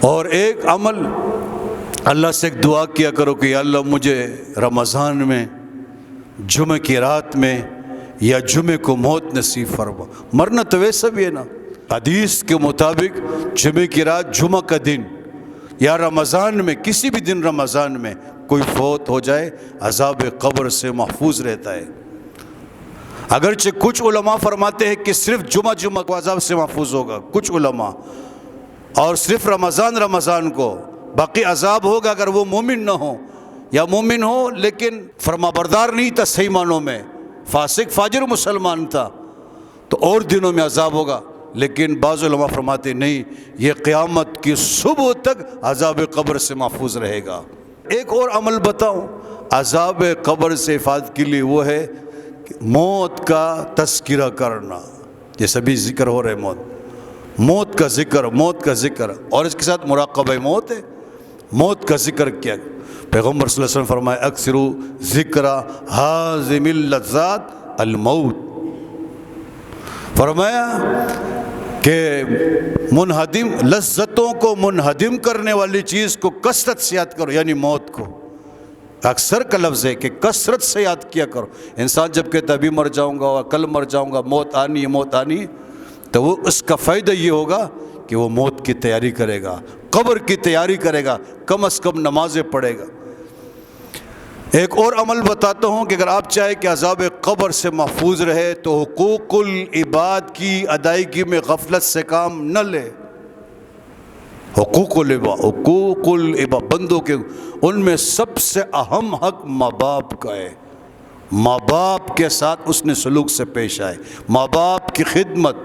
اور ایک عمل اللہ سے ایک دعا کیا کرو کہ یا اللہ مجھے رمضان میں جمعہ کی رات میں یا جمعے کو موت نصیب فرما۔ مرنا تو ویسا بھی ہے نا، حدیث کے مطابق جمعے کی رات، جمعہ کا دن یا رمضان میں کسی بھی دن رمضان میں کوئی فوت ہو جائے عذاب قبر سے محفوظ رہتا ہے۔ اگرچہ کچھ علماء فرماتے ہیں کہ صرف جمعہ کو عذاب سے محفوظ ہوگا، کچھ علماء، اور صرف رمضان کو، باقی عذاب ہوگا اگر وہ مومن نہ ہو یا مومن ہو لیکن فرما بردار نہیں تھا، صحیح معنوں میں فاسق فاجر مسلمان تھا، تو اور دنوں میں عذاب ہوگا۔ لیکن بعض علماء فرماتے نہیں، یہ قیامت کی صبح تک عذاب قبر سے محفوظ رہے گا۔ ایک اور عمل بتاؤں عذاب قبر سے حفاظت کے لیے، وہ ہے موت کا تذکرہ کرنا، جیسے بھی ذکر ہو رہے موت کا ذکر، اور اس کے ساتھ مراقبہ موت ہے، موت کا ذکر کیا۔ پیغمبر صلی اللہ علیہ وسلم فرمائے اکثروا ذکر حازم اللذات الموت، فرمایا کہ منہدم لذتوں کو منہدم کرنے والی چیز کو کثرت سے یاد کرو، یعنی موت کو۔ اکثر کا لفظ ہے کہ کثرت سے یاد کیا کرو۔ انسان جب کہتا ابھی مر جاؤں گا اور کل مر جاؤں گا، موت آنی ہے، تو وہ اس کا فائدہ یہ ہوگا کہ وہ موت کی تیاری کرے گا، قبر کی تیاری کرے گا، کم از کم نمازیں پڑھے گا۔ ایک اور عمل بتاتا ہوں کہ اگر آپ چاہیں کہ عذاب قبر سے محفوظ رہے تو حقوق العباد کی ادائیگی میں غفلت سے کام نہ لے۔ حقوق العباد بندوں کے، ان میں سب سے اہم حق ماں باپ کا ہے۔ ماں باپ کے ساتھ اس نے سلوک سے پیش آئے، ماں باپ کی خدمت،